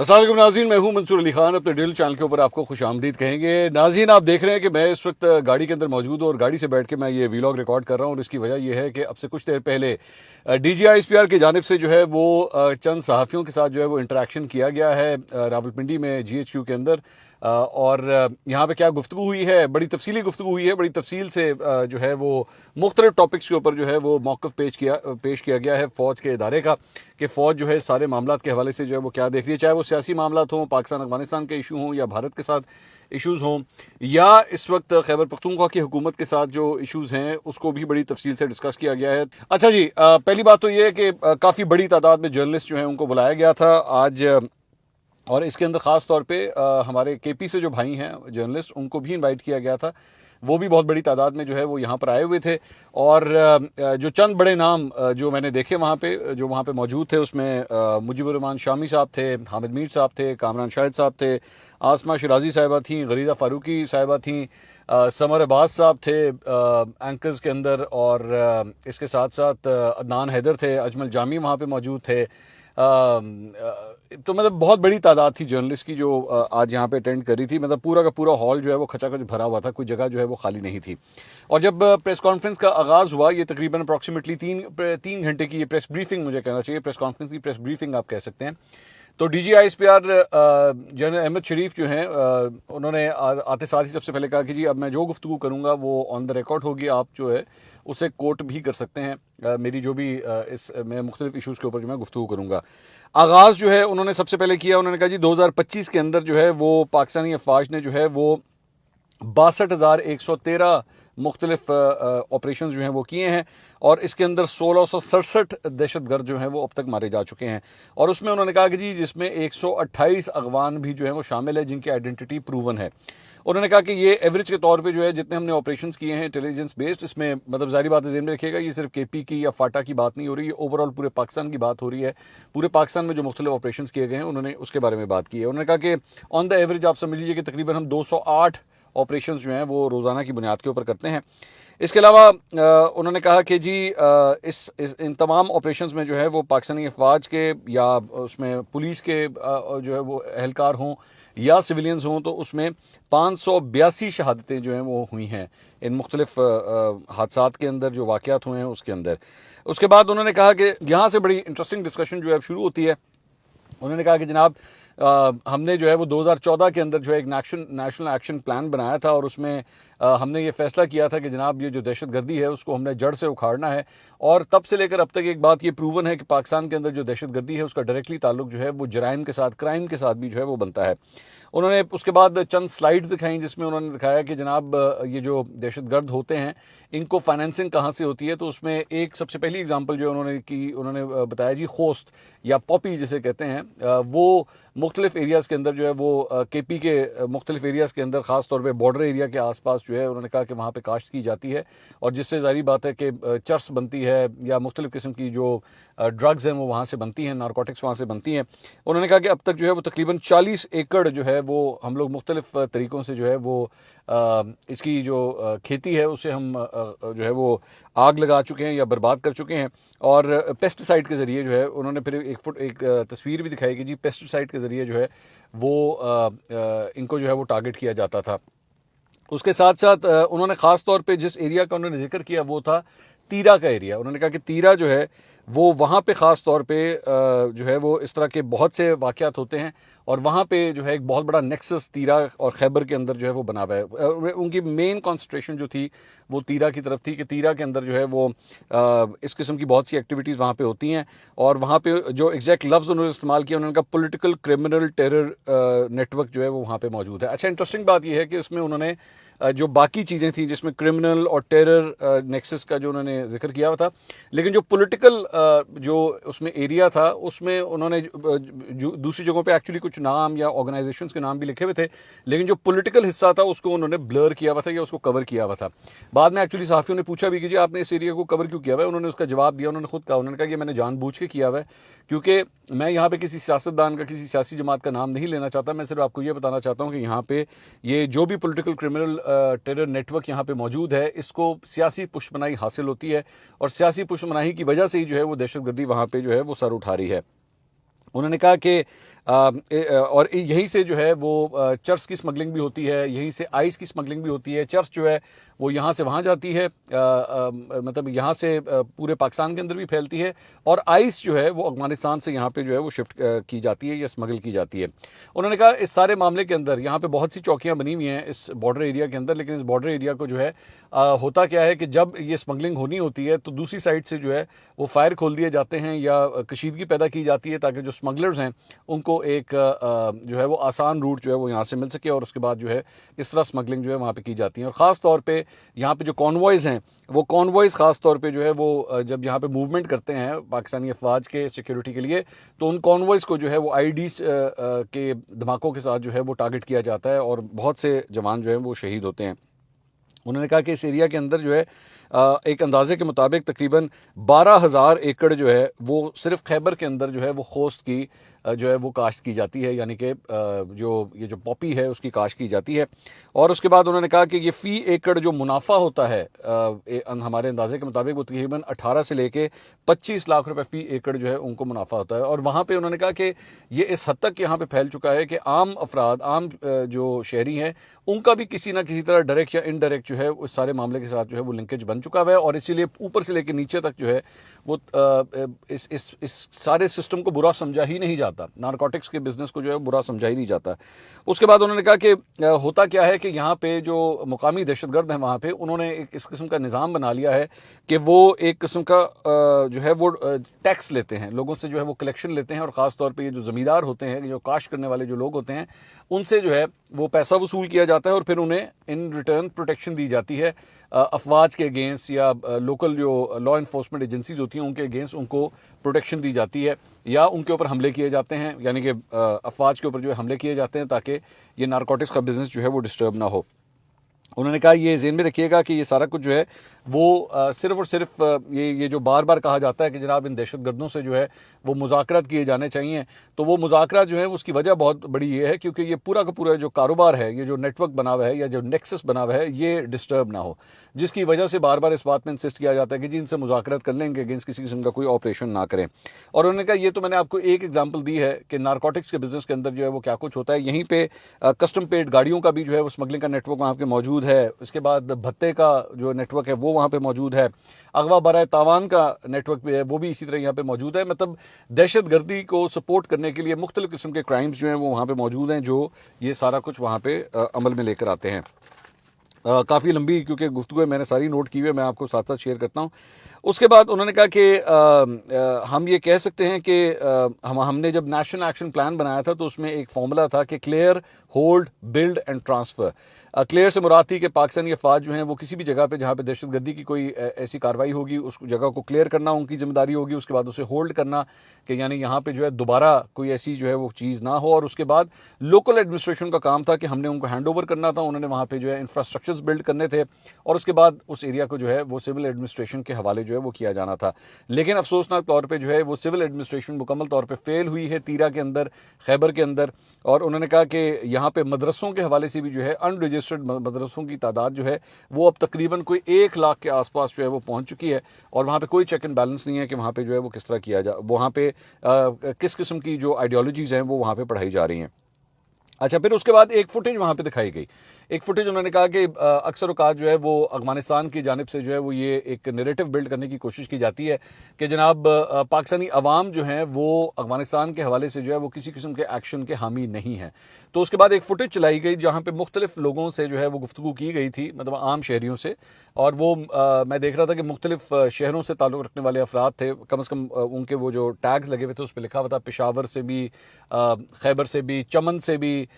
अस्सलाम वालेकुम नाज़रीन, मैं हूं मंसूर अली खान। अपने डेली चैनल के ऊपर आपको खुश आमदीद कहेंगे। नाज़रीन, आप देख रहे हैं कि मैं इस वक्त गाड़ी के अंदर मौजूद हूं और गाड़ी से बैठ के मैं ये वीलॉग रिकॉर्ड कर रहा हूं। और इसकी वजह यह है कि अब से कुछ देर पहले DGISPR की जानिब से जो है वो चंद सहाफ़ियों के साथ जो है वो इंटरेक्शन किया गया है रावलपिंडी में GHQ के अंदर। और यहाँ पे क्या गुफ्तगू हुई है, बड़ी तफसीली गुफ्तगू हुई है। बड़ी तफसील से जो है वो मुख्तलिफ टॉपिक्स के ऊपर जो है वो मौक़िफ़ पेश किया गया है फ़ौज के इदारे का, कि फ़ौज जो है सारे मामलात के हवाले से जो है वो क्या देख रही है, चाहे वो सियासी मामलात हों, पाकिस्तान अफगानिस्तान के इशू हों, या भारत के साथ इशूज़ हों, या इस वक्त खैबर पख्तूनख्वा की हुकूमत के साथ जो इशूज़ हैं उसको भी बड़ी तफसील से डिस्कस किया गया है। अच्छा जी, पहली बात तो ये है कि काफ़ी बड़ी तादाद में जर्नलिस्ट जो हैं उनको बुलाया गया था आज। और इसके अंदर ख़ास तौर पे हमारे KP से जो भाई हैं जर्नलिस्ट, उनको भी इनवाइट किया गया था। वो भी बहुत बड़ी तादाद में जो है वो यहाँ पर आए हुए थे। और जो चंद बड़े नाम जो मैंने देखे वहाँ पे, जो वहाँ पे मौजूद थे, उसमें मुजीबुर रहमान शामी साहब थे, हामिद मीर साहब थे, कामरान शाहिद साहब थे, आसमा शिराजी साहिबा थी, गरीदा फ़ारूकी साहिबा थी, समर अब्बास साहब थे एंकर्स के अंदर। और इसके साथ साथ अदनान हैदर थे, अजमल जामी वहाँ पे मौजूद थे। तो मतलब बहुत बड़ी तादाद थी जर्नलिस्ट की जो आज यहाँ पे अटेंड करी थी। मतलब पूरा का पूरा हॉल जो है वो खचाखच भरा हुआ था, कोई जगह जो है वो खाली नहीं थी। और जब प्रेस कॉन्फ्रेंस का आगाज़ हुआ, ये तकरीबन अप्रॉक्सीमेटली तीन घंटे की ये प्रेस ब्रीफिंग मुझे कहना चाहिए, प्रेस कॉन्फ्रेंस की प्रेस ब्रीफिंग आप कह सकते हैं। तो DGISPR जनरल अहमद शरीफ जो हैं उन्होंने आते साथ ही सबसे पहले कहा कि जी अब मैं जो गुफ्तगू करूँगा वो ऑन द रिकॉर्ड होगी, आप जो है उसे कोट भी कर सकते हैं। मेरी जो भी मैं मुख्तलिफ इशूज़ के ऊपर जो मैं गुफ्तगू करूँगा। आगाज़ जो है उन्होंने सबसे पहले किया, उन्होंने कहा जी 2025 के अंदर जो है वो पाकिस्तानी अफवाज ने जो है वो 62,113 मुख्तलिफ ऑपरेशन जो हैं वो किए हैं। और इसके अंदर 1667 दहशतगर्द जो हैं वो अब तक मारे जा चुके हैं। और उसमें उन्होंने कहा कि जी जिसमें 128 अगवान भी जो है वो शामिल है जिनकी आइडेंटिटी प्रूवन है। उन्होंने कहा कि ये एवरेज के तौर पे जो है जितने हमने ऑपरेशंस किए हैं इंटेलिजेंस बेस्ड, इसमें मतलब जारी बात है, ज़हन में रखिएगा, ये सिर्फ KP की या फाटा की बात नहीं हो रही है, ओवरऑल पूरे पाकिस्तान की बात हो रही है। पूरे पाकिस्तान में जो मुख्तलिफ ऑपरेशंस किए गए हैं उन्होंने उसके बारे में बात की है। उन्होंने कहा कि ऑन द एवरेज आप समझ लीजिए कि तकरीबन हम 208 ऑपरेशंस जो हैं वो रोज़ाना की बुनियाद के ऊपर करते हैं। इसके अलावा उन्होंने कहा कि जी इन तमाम ऑपरेशंस में जो है वो पाकिस्तानी अफवाज के या उसमें पुलिस के जो है वो एहलकार हों या सिविलियंस हों, तो उसमें 582 शहादतें जो हैं वो हुई हैं इन मुख्तलिफ हादसात के अंदर, जो वाक़यात हुए हैं उसके अंदर। उसके बाद उन्होंने कहा कि यहाँ से बड़ी इंटरेस्टिंग डिस्कशन जो है अब शुरू होती है। उन्होंने कहा कि जनाब हमने जो है वो 2014 के अंदर जो है एक नेशनल एक्शन प्लान बनाया था, और उसमें हमने ये फैसला किया था कि जनाब ये जो दहशतगर्दी है उसको हमने जड़ से उखाड़ना है। और तब से लेकर अब तक एक बात ये प्रूवन है कि पाकिस्तान के अंदर जो दहशतगर्दी है उसका डायरेक्टली ताल्लुक जो है वो जराइम के साथ, क्राइम के साथ भी जो है वो बनता है। उन्होंने उसके बाद चंद स्लाइड्स दिखाई जिसमें उन्होंने दिखाया कि जनाब ये जो दहशतगर्द होते हैं इनको फाइनेंसिंग कहाँ से होती है। तो उसमें एक सबसे पहली एग्जांपल जो उन्होंने बताया जी, खोस्त या पॉपी जिसे कहते हैं, वो मुख्तलिफ एरियाज़ के अंदर जो है वो KP के मुख्तलिफ एरियाज़ के अंदर, ख़ास तौर पे बॉर्डर एरिया के आसपास जो है उन्होंने कहा कि वहाँ पे काश्त की जाती है, और जिससे ज़ाहिर बात है कि चर्स बनती है या मुख्तलिफ किस्म की जो ड्रग्स हैं वो वहाँ से बनती हैं, नारकोटिक्स वहाँ से बनती हैं। उन्होंने कहा कि अब तक जो है वो तकरीबन 40 एकड़ जो है वो हम लोग मुख्तलिफ तरीक़ों से जो है वो इसकी जो खेती है उसे हम जो है वो आग लगा चुके हैं या बर्बाद कर चुके हैं। और पेस्टिसाइड के ज़रिए जो है उन्होंने फिर एक तस्वीर भी दिखाई कि जी पेस्टिसाइड के ज़रिए जो है वो इनको जो है वो टारगेट किया जाता था। उसके साथ साथ उन्होंने ख़ास तौर पे जिस एरिया का उन्होंने जिक्र किया वो था तीरा का एरिया। उन्होंने कहा कि तीरा जो है वो वहाँ पे ख़ास तौर पे जो है वो इस तरह के बहुत से वाक़यात होते हैं, और वहाँ पे जो है एक बहुत बड़ा नेक्सस तीरा और खैबर के अंदर जो है वो बना हुआ है। उनकी मेन कॉन्सन्ट्रेशन जो थी वो तीरा की तरफ थी कि तीरा के अंदर जो है वो इस किस्म की बहुत सी एक्टिविटीज़ वहाँ पे होती हैं। और वहाँ पे जो एग्जैक्ट लफ्ज़ उन्होंने इस्तेमाल किया, उन्होंने कहा पॉलिटिकल क्रिमिनल टेरर नेटवर्क जो है वो वहाँ पे मौजूद है। अच्छा, इंटरेस्टिंग बात यह है कि उसमें उन्होंने जो बाकी चीज़ें थी जिसमें क्रिमिनल और टेरर नेक्सस का जो उन्होंने जिक्र किया हुआ था, लेकिन जो पॉलिटिकल जो उसमें एरिया था उसमें उन्होंने जो दूसरी जगहों पे एक्चुअली कुछ नाम या ऑर्गेनाइजेशंस के नाम भी लिखे हुए थे, लेकिन जो पॉलिटिकल हिस्सा था उसको उन्होंने ब्लर किया हुआ था या उसको कवर किया हुआ था। बाद में एक्चुअली सहाफ़ियों ने पूछा भी कि जी आपने इस एरिया को कवर क्यों किया हुआ है। उन्होंने उसका जवाब दिया, उन्होंने खुद कहा, उन्होंने कहा कि मैंने जानबूझ के किया हुआ है, क्योंकि मैं यहाँ पे किसी सियासतदान का, किसी सियासी जमात का नाम नहीं लेना चाहता। मैं सिर्फ आपको ये बताना चाहता हूँ कि यहाँ पे ये जो भी पॉलिटिकल क्रिमिनल टेरर नेटवर्क यहाँ पे मौजूद है, इसको सियासी पुष्पनाई हासिल होती है, और सियासी पुष्पनाही की वजह से ही जो है वो दहशतगर्दी वहाँ पे जो है वो सर उठा रही है। उन्होंने कहा कि और यहीं से जो है वो चर्स की स्मगलिंग भी होती है, यहीं से आइस की स्मगलिंग भी होती है। चर्स जो है वो यहाँ से वहाँ जाती है, मतलब यहाँ से पूरे पाकिस्तान के अंदर भी फैलती है, और आइस जो है वो अफगानिस्तान से यहाँ पे जो है वो शिफ्ट की जाती है या स्मगल की जाती है। उन्होंने कहा इस सारे मामले के अंदर यहाँ पे बहुत सी चौकियाँ बनी हुई हैं इस बॉर्डर एरिया के अंदर, लेकिन इस बॉर्डर एरिया को जो है होता क्या है कि जब ये स्मगलिंग होनी होती है तो दूसरी साइड से जो है वो फायर खोल दिए जाते हैं या कशीदगी पैदा की जाती है, ताकि जो स्मगलर्स हैं उनको एक जो है वो आसान रूट जो है वो यहाँ से मिल सके, और उसके बाद जो है इस तरह स्मगलिंग जो है वहाँ पे की जाती है। और ख़ास तौर पे यहाँ पे जो कॉन्वॉयज़ हैं, वो कॉन्वॉयज़ ख़ास तौर पे जो है वो जब यहाँ पे मूवमेंट करते हैं पाकिस्तानी अफवाज के सिक्योरिटी के लिए, तो उन कॉन्वॉयज़ को जो है वो आईडीज़ के धमाकों के साथ जो है वो टारगेट किया जाता है, और बहुत से जवान जो है वो शहीद होते हैं। उन्होंने कहा कि इस एरिया के अंदर जो है एक अंदाजे के मुताबिक तकरीबन 12,000 एकड़ जो है वो सिर्फ खैबर के अंदर जो है वो खोस्त की जो है वो काश्त की जाती है, यानी कि ये जो पॉपी है उसकी काश्त की जाती है। और उसके बाद उन्होंने कहा कि ये फ़ी एकड़ जो मुनाफा होता है हमारे अंदाजे के मुताबिक वो तकरीबन 18 से लेके 25 लाख रुपए फ़ी एकड़ जो है उनको मुनाफा होता है। और वहाँ पे उन्होंने कहा कि ये इस हद तक यहाँ पे फैल चुका है कि आम अफराद, आम जो शहरी हैं, उनका भी किसी ना किसी तरह डायरेक्ट या इनडायरेक्ट जो है उस सारे मामले के साथ जो है वो लिंकेज बन चुका है, और इसीलिए ऊपर से लेकर नीचे तक जो है वो इस सारे सिस्टम को बुरा समझा ही नहीं जाता, नारकोटिक्स के बिजनेस को जो है बुरा समझा ही नहीं जाता। उसके बाद उन्होंने कहा कि होता क्या है कि यहाँ पे जो मुकामी दहशतगर्द हैं वहाँ पे उन्होंने एक इस किस्म का निज़ाम बना लिया है कि वो एक किस्म का जो है वो टैक्स लेते हैं, लोगों से जो है वो कलेक्शन लेते हैं, और ख़ास तौर पर ये जो ज़मींदार होते हैं, जो काश्त करने वाले जो लोग होते हैं, उनसे जो है वो पैसा वसूल किया जाता है, और फिर उन्हें इन रिटर्न प्रोटेक्शन दी जाती है अफवाज के अगेंस्ट, या लोकल जो लॉ इन्फोर्समेंट एजेंसीज होती हैं उनके अगेंस्ट उनको प्रोटेक्शन दी जाती है, या उनके ऊपर हमले किए जाते हैं, यानी कि अफवाज के ऊपर जो है हमले किए जाते हैं ताकि ये नारकोटिक्स का बिजनेस जो है वो डिस्टर्ब ना हो। उन्होंने कहा ये ज़हन में रखिएगा कि ये सारा कुछ जो है वो सिर्फ़ और सिर्फ ये जो बार बार कहा जाता है कि जनाब इन दहशतगर्दों से जो है वो मुज़ाकरात किए जाने चाहिए, तो वो मुज़ाकरात जो है उसकी वजह बहुत बड़ी ये है क्योंकि ये पूरा का पूरा जो कारोबार है, ये जो नेटवर्क बना हुआ है या जो नेक्सस बना हुआ है, ये डिस्टर्ब ना हो, जिसकी वजह से बार बार इस बात में इंसिस्ट किया जाता है कि जी इनसे मुज़ाकरात कर लेंगे, अगेंस्ट किसी किस्म का कोई ऑपरेशन ना करें। और उन्होंने कहा ये तो मैंने आपको एक एग्जाम्पल दी है कि नारकोटिक्स के बिजनेस के अंदर जो है वो क्या कुछ होता है। यहीं पर कस्टम पेड गाड़ियों का भी जो है वो स्मगलिंग का नेटवर्क वहाँ पर मौजूद है। इसके बाद भत्ते का जो नेटवर्क है वो वहाँ पर मौजूद है। अगवा बराए तावान का नेटवर्क भी है, वो भी इसी तरह यहाँ पे मौजूद है। मतलब दहशत गर्दी को सपोर्ट करने के लिए मुख्तलिफ किस्म के क्राइम्स जो हैं वो वहाँ पे मौजूद हैं, जो ये सारा कुछ वहाँ पे अमल में लेकर आते हैं। काफ़ी लंबी क्योंकि गुफ्तगू मैंने सारी नोट की हुई है, मैं आपको साथ साथ शेयर करता हूँ। उसके बाद उन्होंने कहा कि हम ये कह सकते हैं कि हमने जब नेशनल एक्शन प्लान बनाया था तो उसमें एक फॉर्मूला था कि clear, hold, build and transfer. Clear से मुराद थी कि पाकिस्तानी अफवाज जो हैं वो किसी भी जगह पे जहाँ पे दहशतगर्दी की कोई ऐसी कार्रवाई होगी उस जगह को क्लियर करना उनकी जिम्मेदारी होगी। उसके बाद उसे होल्ड करना कि यानी यहाँ पे जो है दोबारा कोई ऐसी जो है वो चीज़ ना हो। और उसके बाद लोकल एडमिनिस्ट्रेशन का काम था कि हमने उनको हैंड ओवर करना था, उन्होंने वहाँ पे जो है इंफ्रास्ट्रक्चर्स बिल्ड करने थे, और उसके बाद उस एरिया को जो है वो सिविल एडमिनिस्ट्रेशन के हवाले जो है वो किया जाना था। लेकिन अफसोसनाक तौर पर जो है वो सिविल एडमिनिस्ट्रेशन मुकम्मल तौर पर फेल हुई है तीरा के अंदर, खैबर के अंदर। और उन्होंने कहा कि यहाँ पे मदरसों के हवाले से भी जो है अनरजिस्टर्ड मदरसों की तादाद जो है वो अब तकरीबन कोई 1 लाख के आसपास जो है वो पहुँच चुकी है, और वहाँ पे कोई चेक एंड बैलेंस नहीं है कि वहाँ पे जो है वो किस तरह किया जा, वहाँ पे किस किस्म की जो आइडियोलॉजीज़ हैं वो वहाँ पे पढ़ाई जा रही हैं। अच्छा, फिर उसके बाद एक फुटेज वहाँ पे दिखाई गई। एक फुटेज उन्होंने कहा कि अक्सर औकात जो है वो अफगानिस्तान की जानिब से जो है वो ये एक नैरेटिव बिल्ड करने की कोशिश की जाती है कि जनाब पाकिस्तानी अवाम जो हैं वो अफगानिस्तान के हवाले से जो है वो किसी किस्म के एक्शन के हामी नहीं हैं। तो उसके बाद एक फुटेज चलाई गई जहाँ पे मुख्तलिफ लोगों से जो है वो गुफ्तगू की गई थी, मतलब आम शहरियों से, और वो मैं देख रहा था कि मुख्तलिफ शहरों से ताल्लुक़ रखने वाले अफराद थे। कम से कम उनके वो जो टैग्स लगे हुए थे उस पर लिखा हुआ था पेशावर से भी, खैबर से भी, चमन से भी,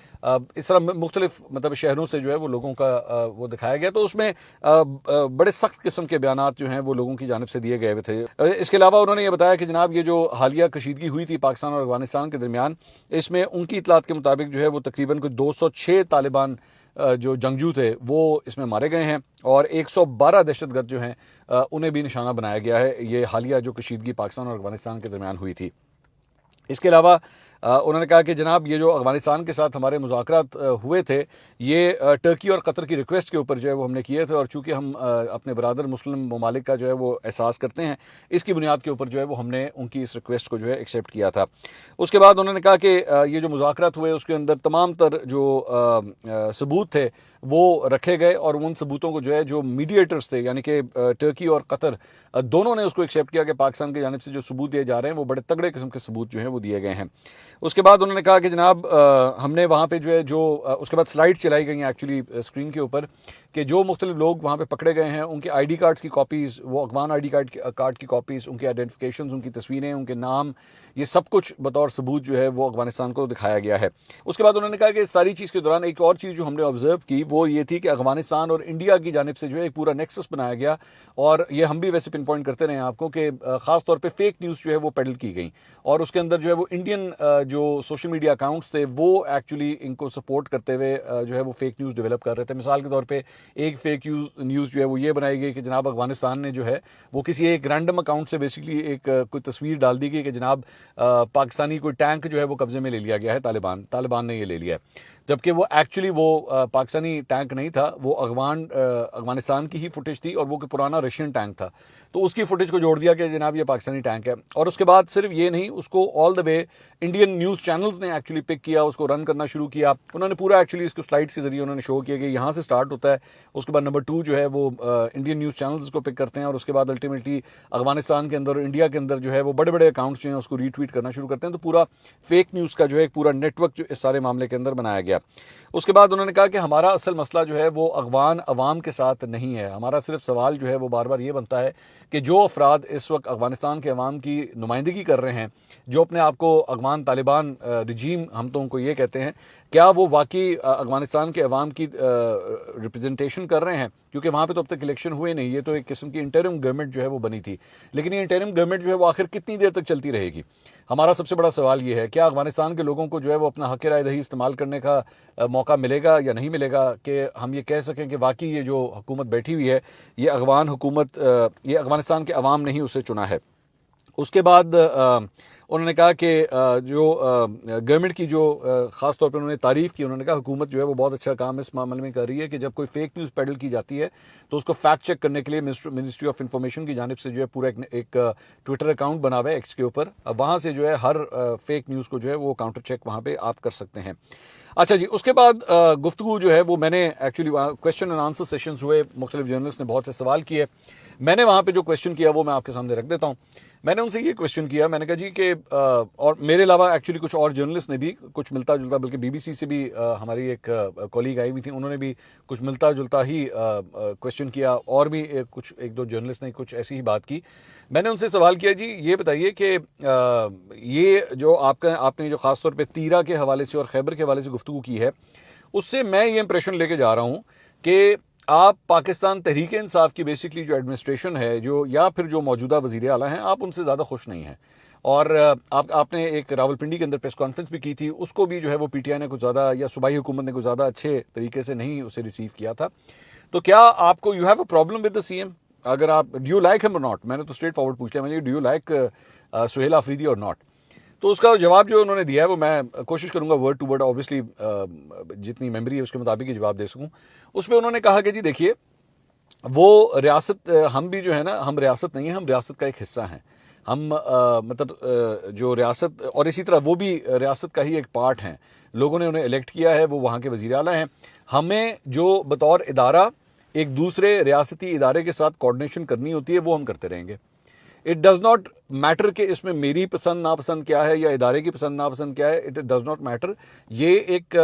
इस तरह मुख्तलिफ मतलब शहरों से जो है वो लोगों का वो दिखाया गया। तो उसमें बड़े सख्त किस्म के बयानात जो हैं वो लोगों की जानिब से दिए गए हुए थे। इसके अलावा उन्होंने ये बताया कि जनाब ये जो हालिया कशीदगी हुई थी पाकिस्तान और अफगानिस्तान के दरमियान, इसमें उनकी इतलात के मुताबिक जो है वो तकरीबन कोई 206 तालिबान जो जंगजू थे वो इसमें मारे गए हैं, और 112 दहशतगर्द जो हैं उन्हें भी निशाना बनाया गया है। ये हालिया जो कशीदगी पाकिस्तान और अफगानिस्तान के दरमियान हुई थी। इसके अलावा उन्होंने कहा कि जनाब ये जो अफगानिस्तान के साथ हमारे मुज़ाकरात हुए थे ये टर्की और कतर की रिक्वेस्ट के ऊपर जो है वो हमने किए थे, और चूँकि हम अपने बरादर मुस्लिम ममालिक का जो है वो एहसास करते हैं, इसकी बुनियाद के ऊपर जो है वो हमने उनकी इस रिक्वेस्ट को जो है एक्सेप्ट किया था। उसके बाद उन्होंने कहा कि ये जो मुज़ाकरात हुए उसके अंदर तमाम तर जो सबूत थे वो रखे गए, और उन सबूतों को जो है जो मीडिएटर्स थे यानी कि टर्की और कतर दोनों ने उसको एक्सेप्ट किया कि पाकिस्तान की जानिब से जो सबूत दिए जा रहे हैं वो बड़े तगड़े किस्म के सबूत जो हैं वो दिए गए हैं। उसके बाद उन्होंने कहा कि जनाब हमने वहाँ पे जो है उसके बाद स्लाइड्स चलाई गई हैं एक्चुअली स्क्रीन के ऊपर कि जो मुख्तलिफ लोग वहाँ पे पकड़े गए हैं उनके ID कार्ड्स की कॉपीज़, वो अफगान ID कार्ड की कॉपीज़, उनकी आइडेंटिफिकेशन, उनकी तस्वीरें, उनके नाम, ये सब कुछ बतौर सबूत जो है वो अफगानिस्तान को दिखाया गया है। उसके बाद उन्होंने कहा कि इस सारी चीज़ के दौरान एक और चीज़ जो हमने ऑब्जर्व की वो ये थी कि अफगानिस्तान और इंडिया की जानिब से जो है एक पूरा नेक्सस बनाया गया, और ये हम भी वैसे पिन पॉइंट करते रहे आपको कि ख़ास तौर पे फेक न्यूज़ जो है वो पेडल की गई, और उसके अंदर जो है वो इंडियन जो सोशल मीडिया अकाउंट्स थे वो एक्चुअली इनको सपोर्ट करते हुए जो है वो फेक न्यूज़ डेवलप कर रहे थे। मिसाल के तौर पर एक फेक न्यूज़ जो है वो ये बनाई गई कि जनाब अफगानिस्तान ने जो है वो किसी एक रैंडम अकाउंट से बेसिकली एक कोई तस्वीर डाल दी गई कि जनाब पाकिस्तानी कोई टैंक जो है वो कब्जे में ले लिया गया है, तालिबान ने ये ले लिया है, जबकि वो एक्चुअली वो पाकिस्तानी टैंक नहीं था, वो अफगानिस्तान की ही फुटेज थी, और वो कि पुराना रशियन टैंक था, तो उसकी फुटेज को जोड़ दिया कि जनाब ये पाकिस्तानी टैंक है। और उसके बाद सिर्फ ये नहीं, उसको all the way Indian news channels ने एक्चुअली पिक किया, उसको रन करना शुरू किया। उन्होंने पूरा एक्चुअली इसको स्लाइड्स के जरिए उन्होंने शो किया कि यहाँ से स्टार्ट होता है, उसके बाद नंबर 2 जो है वो इंडियन न्यूज़ चैनल्स को पिक करते हैं, और उसके बाद अल्टीमेटली अफगानिस्तान के अंदर और इंडिया के अंदर जो है वो बड़े बड़े अकाउंट्स जो हैं उसको रीट्वीट करना शुरू करते हैं। तो पूरा फेक न्यूज़ का जो है एक पूरा नेटवर्क जो इस सारे मामले के अंदर बनाया गया। उसके बाद उन्होंने कहा कि हमारा असल मसला जो है वो अफगान अवाम के साथ नहीं है, हमारा सिर्फ सवाल जो है वो बार बार ये बनता है कि जो अफराद इस वक्त अफगानिस्तान के अवाम की नुमाइंदगी कर रहे हैं, जो अपने आप को अफगान तालिबान रजीम हम तो उनको ये कहते हैं, क्या वो वाकई अफगानिस्तान के अवाम की रिप्रेजेंटेशन कर रहे हैं? क्योंकि वहाँ पे तो अब तक इलेक्शन हुए नहीं, ये तो एक किस्म की इंटरिम गवर्नमेंट जो है वो बनी थी, लेकिन ये इंटरिम गवर्नमेंट जो है वो आखिर कितनी देर तक चलती रहेगी? हमारा सबसे बड़ा सवाल ये है, क्या अफगानिस्तान के लोगों को जो है वो अपना हक राय दही इस्तेमाल करने का मौका मिलेगा या नहीं मिलेगा, कि हम ये कह सकें कि वाकई ये जो हुकूमत बैठी हुई है ये अफगान हुकूमत, ये अफगानिस्तान के अवाम ने ही उसे चुना है। उसके बाद उन्होंने कहा कि जो गवर्नमेंट की जो ख़ास तौर पर उन्होंने तारीफ़ की, उन्होंने कहा हुकूमत जो है वो बहुत अच्छा काम इस मामले में कर रही है कि जब कोई फेक न्यूज़ पेडल की जाती है तो उसको फैक्ट चेक करने के लिए मिनिस्ट्री ऑफ इंफॉर्मेशन की जानिब से जो है पूरा एक ट्विटर अकाउंट बना हुआ है एक्स के ऊपर, वहाँ से जो है हर फेक न्यूज़ को जो है वो काउंटर चेक वहाँ पर आप कर सकते हैं। अच्छा जी, उसके बाद गुफ्तगू जो है वो मैंने actually question and answer sessions हुए, मुख्तलिफ जर्नलिस्ट ने बहुत से सवाल किए, मैंने वहाँ पे जो क्वेश्चन किया वो मैं आपके सामने रख देता हूँ। मैंने उनसे ये क्वेश्चन किया, मैंने कहा जी कि और मेरे अलावा एक्चुअली कुछ और जर्नलिस्ट ने भी कुछ मिलता जुलता, बल्कि BBC से भी हमारी एक कॉलीग आई हुई थी, उन्होंने भी कुछ मिलता जुलता ही क्वेश्चन किया, और भी कुछ एक दो जर्नलिस्ट ने कुछ ऐसी ही बात की। मैंने उनसे सवाल किया जी ये बताइए कि ये जो आपने जो ख़ास तौर पे तीरा के हवाले से और खैबर के हवाले से गुफ्तगू की है, उससे मैं ये इंप्रेशन लेके जा रहा हूँ कि आप पाकिस्तान तहरीक इंसाफ की बेसिकली जो एडमिनिस्ट्रेशन है जो, या फिर जो मौजूदा वज़ीर आला हैं, आप उनसे ज़्यादा खुश नहीं हैं। और आपने एक रावलपिंडी के अंदर प्रेस कॉन्फ्रेंस भी की थी, उसको भी जो है वो PTI ने कुछ ज़्यादा, या सूबाई हुकूमत ने कुछ ज़्यादा अच्छे तरीके से नहीं उसे रिसीव किया था। तो क्या आपको you have a problem with the CM? अगर आप डू यू लाइक हिम और नॉट? मैंने तो स्ट्रेट फॉरवर्ड पूछ लिया, मैंने do you like Suhail Afridi और नॉट? तो उसका जवाब जो उन्होंने दिया है वो मैं कोशिश करूंगा वर्ड टू वर्ड, ऑब्वियसली जितनी मेमोरी है उसके मुताबिक ही जवाब दे सकूं। उसमें उन्होंने कहा कि जी देखिए, वो रियासत, हम भी जो है ना, हम रियासत नहीं है, हम रियासत का एक हिस्सा हैं। हम जो रियासत, और इसी तरह वो भी रियासत का ही एक पार्ट हैं। लोगों ने उन्हें इलेक्ट किया है, वो वहाँ के वज़ीर आला हैं। हमें जो बतौर इदारा एक दूसरे रियासती इदारे के साथ कोऑर्डिनेशन करनी होती है वो हम करते रहेंगे। इट डज़ नॉट मैटर कि इसमें मेरी पसंद नापसंद क्या है या इदारे की पसंद नापसंद क्या है, इट डज़ नॉट मैटर। ये एक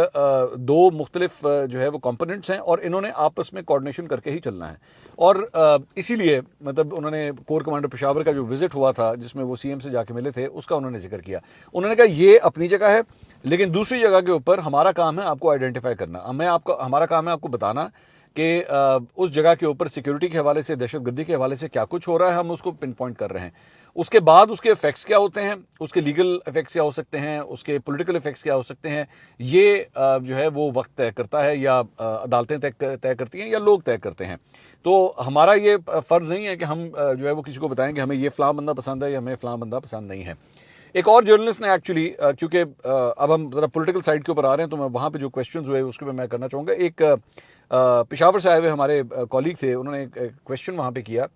दो मुख्तलिफ जो है वो कंपोनेंट्स हैं, और इन्होंने आपस में कोऑर्डिनेशन करके ही चलना है। और इसीलिए मतलब उन्होंने कोर कमांडर पेशावर का जो विजिट हुआ था जिसमें वो CM से जाके मिले थे, उसका उन्होंने जिक्र किया। उन्होंने कहा ये अपनी जगह है, लेकिन दूसरी जगह के ऊपर हमारा काम है आपको आइडेंटिफाई करना, हमारा काम है आपको बताना कि उस जगह के ऊपर सिक्योरिटी के हवाले से, दहशतगर्दी के हवाले से क्या कुछ हो रहा है, हम उसको पिन पॉइंट कर रहे हैं। उसके बाद उसके इफेक्ट्स क्या होते हैं, उसके लीगल इफेक्ट्स क्या हो सकते हैं, उसके पॉलिटिकल इफेक्ट्स क्या हो सकते हैं, ये जो है वो वक्त तय करता है, या अदालतें तय करती हैं, या लोग तय करते हैं। तो हमारा ये फ़र्ज़ नहीं है कि हम जो है वो किसी को बताएं कि हमें ये फ़लाँ बंदा पसंद है या हमें फ़लाँ बंदा पसंद नहीं है। एक और जर्नलिस्ट ने एक्चुअली, क्योंकि अब हम ज़रा पॉलिटिकल साइड के ऊपर आ रहे हैं, तो मैं वहाँ पे जो क्वेश्चंस हुए उसके पे मैं करना चाहूँगा। एक पेशावर से आए हुए हमारे कॉलीग थे, उन्होंने एक क्वेश्चन वहाँ पे किया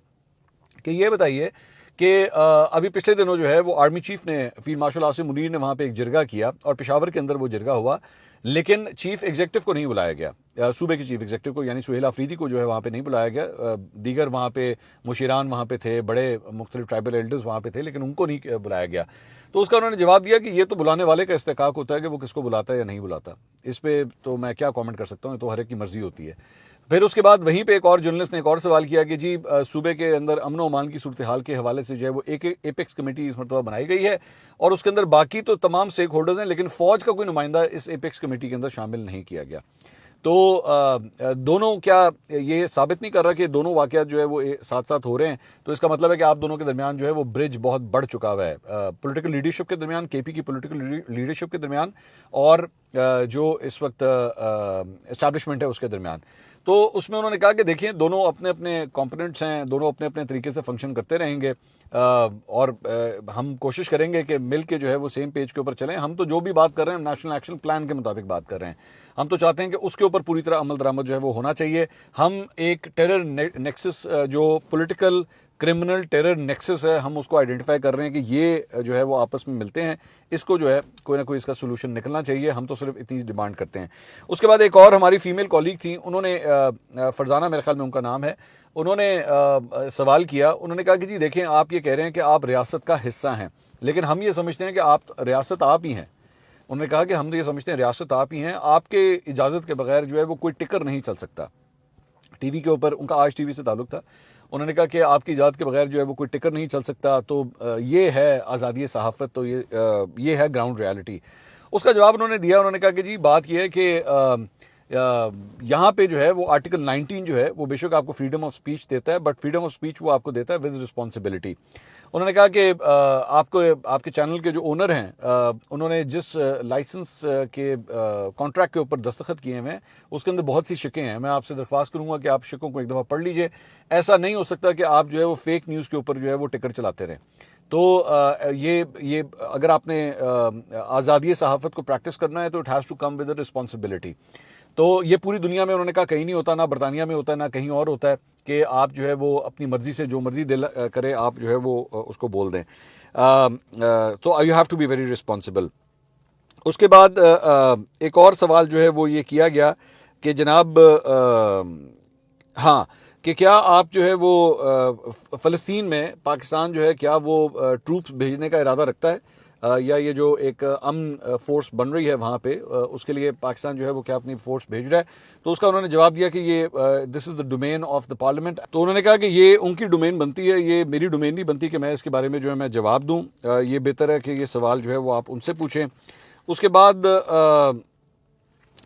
कि ये बताइए कि अभी पिछले दिनों जो है वो आर्मी चीफ ने, फील्ड मार्शल आसिम मुनीर ने वहाँ पे एक जिरगा किया और पेशावर के अंदर वो जिरगा हुआ, लेकिन चीफ एग्जेक्टिव को नहीं बुलाया गया, सूबे के चीफ एग्जेक्टिव को यानी सुहेल अफरीदी को जो है वहाँ पे नहीं बुलाया गया। दीगर वहाँ पे मुशीरान वहाँ पे थे, बड़े मुख्तलिफ ट्राइबल एल्डर्स वहाँ पे थे, लेकिन उनको नहीं बुलाया गया। तो उसका उन्होंने जवाब दिया कि ये तो बुलाने वाले का इस्तेकाक होता है कि वो किसको बुलाता है या नहीं बुलाता। इस पर तो मैं क्या कॉमेंट कर सकता हूँ, तो हर एक की मर्जी होती है। फिर उसके बाद वहीं पे एक और जर्नलिस्ट ने एक और सवाल किया कि जी सूबे के अंदर अमन व अमान की सूरत हाल के हवाले से जो है वो एक एपेक्स कमेटी इस मरतबा बनाई गई है और उसके अंदर बाकी तो तमाम स्टेक होल्डर्स हैं, लेकिन फौज का कोई नुमाइंदा इस एपेक्स कमेटी के अंदर शामिल नहीं किया गया। तो दोनों क्या ये साबित नहीं कर रहा कि दोनों वाक़यात जो है वो साथ साथ हो रहे हैं? तो इसका मतलब है कि आप दोनों के दरमियान जो है वो ब्रिज बहुत बढ़ चुका हुआ है, पॉलिटिकल लीडरशिप के दरमियान, केपी की पॉलिटिकल लीडरशिप के दरमियान और जो इस वक्त एस्टैब्लिशमेंट है उसके दरमियान। तो उसमें उन्होंने कहा कि देखिए दोनों अपने अपने कॉम्पोनेंट्स हैं, दोनों अपने अपने तरीके से फंक्शन करते रहेंगे और हम कोशिश करेंगे कि मिल के जो है वो सेम पेज के ऊपर चलें। हम तो जो भी बात कर रहे हैं नेशनल एक्शन प्लान के मुताबिक बात कर रहे हैं। हम तो चाहते हैं कि उसके ऊपर पूरी तरह अमल दरामद जो है वो होना चाहिए। हम एक टेरर नेक्सस, जो पॉलिटिकल क्रिमिनल टेरर नेक्सस है, हम उसको आइडेंटिफाई कर रहे हैं कि ये जो है वो आपस में मिलते हैं, इसको जो है कोई ना कोई इसका सोल्यूशन निकलना चाहिए। हम तो सिर्फ इतनी डिमांड करते हैं। उसके बाद एक और हमारी फीमेल कॉलीग थी, उन्होंने फरजाना मेरे ख्याल में उनका नाम है, उन्होंने सवाल किया। उन्होंने कहा कि जी देखें, आप ये कह रहे हैं कि आप रियासत का हिस्सा हैं, लेकिन हम ये समझते हैं कि आप रियासत आप ही हैं। उन्होंने कहा कि हम तो ये समझते हैं रियासत आप ही हैं, आपके इजाज़त के बगैर जो है वो कोई टिकर नहीं चल सकता। टीवी के ऊपर उनका आज टीवी से ताल्लुक था, उन्होंने कहा कि आपकी इजाज़त के बगैर जो है वो कोई टिकर नहीं चल सकता। तो ये है आज़ादी सहाफ़त, तो ये है ग्राउंड रियलिटी। उसका जवाब उन्होंने दिया। उन्होंने कहा कि जी बात यह है कि यहाँ पे जो है वो आर्टिकल 19 जो है वो बेशक आपको फ्रीडम ऑफ स्पीच देता है, बट फ्रीडम ऑफ स्पीच वो आपको देता है विद रिस्पॉन्सिबिलिटी। उन्होंने कहा कि आपको आपके चैनल के जो ओनर हैं, उन्होंने जिस लाइसेंस के कॉन्ट्रैक्ट के ऊपर दस्तखत किए हैं उसके अंदर बहुत सी शिकें हैं। मैं आपसे दरख्वास्त करूंगा कि आप शिकों को एक दफ़ा पढ़ लीजिए। ऐसा नहीं हो सकता कि आप जो है वो फेक न्यूज़ के ऊपर जो है वो टिकर चलाते रहें। तो ये अगर आपने आज़ादी सहाफ़त को प्रैक्टिस करना है तो it has to come with responsibility. तो ये पूरी दुनिया में उन्होंने कहा कहीं नहीं होता, ना बरतानिया में होता है, ना कहीं और होता है कि आप जो है वो अपनी मर्जी से जो मर्जी दिल करे आप जो है वो उसको बोल दें। तो you have to be very responsible. उसके बाद एक और सवाल जो है वो ये किया गया कि जनाब हाँ, कि क्या आप जो है वो फ़लस्तीन में पाकिस्तान जो है क्या वो ट्रूप्स भेजने का इरादा रखता है, या ये जो एक अमन फोर्स बन रही है वहाँ पे उसके लिए पाकिस्तान जो है वो क्या अपनी फोर्स भेज रहा है? तो उसका उन्होंने जवाब दिया कि ये this is the domain of the parliament. तो उन्होंने कहा कि ये उनकी डोमेन बनती है, ये मेरी डोमेन नहीं बनती कि मैं इसके बारे में जो है मैं जवाब दूँ। ये बेहतर है कि ये सवाल जो है वो आप उनसे पूछें। उसके बाद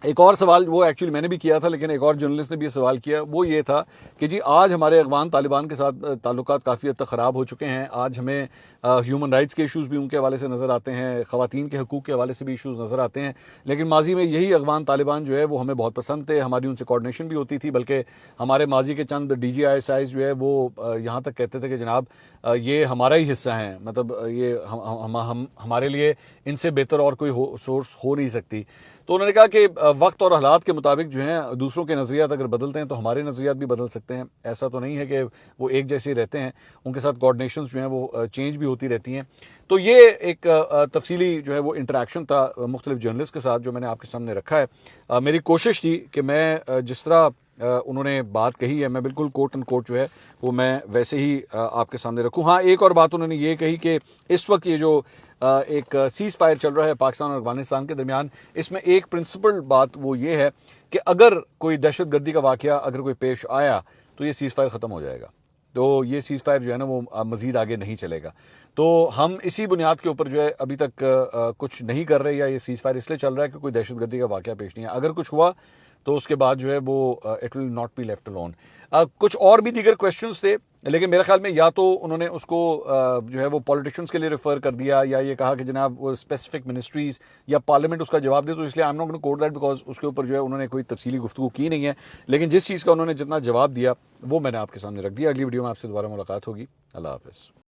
एक और सवाल वो एक्चुअली मैंने भी किया था, लेकिन एक और जर्नलिस्ट ने भी सवाल किया, वो ये था कि जी आज हमारे अफगान तालिबान के साथ ताल्लुकात काफ़ी हद तक ख़राब हो चुके हैं। आज हमें ह्यूमन राइट्स के इशूज़ भी उनके हवाले से नज़र आते हैं, ख़वातीन के हकूक़ के हवाले से भी इशूज़ नज़र आते हैं। लेकिन माजी में यही अफगान तालिबान जो है वो हमें बहुत पसंद थे, हमारी उनसे कोऑर्डिनेशन भी होती थी, बल्कि हमारे माजी के चंद DGISIs जो है वो यहाँ तक कहते थे कि जनाब ये हमारा ही हिस्सा है, मतलब ये हमारे लिए इनसे बेहतर और कोई सोर्स हो नहीं सकती। तो उन्होंने कहा कि वक्त और हालात के मुताबिक जो हैं दूसरों के नज़रियात अगर बदलते हैं तो हमारे नज़रियात भी बदल सकते हैं। ऐसा तो नहीं है कि वो एक जैसे रहते हैं, उनके साथ कोऑर्डिनेशंस जो हैं वो चेंज भी होती रहती हैं। तो ये एक तफसीली जो है वो इंटरेक्शन था मुख्तलिफ जर्नलिस्ट के साथ जो मैंने आपके सामने रखा है। मेरी कोशिश थी कि मैं जिस तरह उन्होंने बात कही है मैं बिल्कुल कोट एंड कोट जो है वो मैं वैसे ही आपके सामने रखूँ। हाँ, एक और बात उन्होंने ये कही कि इस वक्त ये जो एक सीज़ फायर चल रहा है पाकिस्तान और अफगानिस्तान के दरमियान, इसमें एक प्रिंसिपल बात वो ये है कि अगर कोई दहशत गर्दी का वाक़या अगर कोई पेश आया तो ये सीज़ फायर ख़त्म हो जाएगा। तो ये सीज़ फायर जो है ना वो मज़ीद आगे नहीं चलेगा। तो हम इसी बुनियाद के ऊपर जो है अभी तक कुछ नहीं कर रहे, या ये सीज़ फायर इसलिए चल रहा है कि कोई दहशत गर्दी का वाक़या पेश नहीं है। अगर कुछ हुआ तो उसके बाद जो है वो it will not be left alone. कुछ और भी दीगर क्वेश्चंस थे, लेकिन मेरे ख्याल में या तो उन्होंने उसको जो है वो पॉलिटिशियंस के लिए रेफर कर दिया, या ये कहा कि जनाब वो स्पेसिफिक मिनिस्ट्रीज़ या पार्लियामेंट उसका जवाब दे, तो इसलिए I am not going to quote that because उसके ऊपर जो है उन्होंने कोई तफसीली गुफ्तगू की नहीं है। लेकिन जिस चीज़ का उन्होंने जितना जवाब दिया वो मैंने आपके सामने रख दिया। अगली वीडियो में आपसे दोबारा मुलाकात होगी। अल्लाह हाफ़िज़।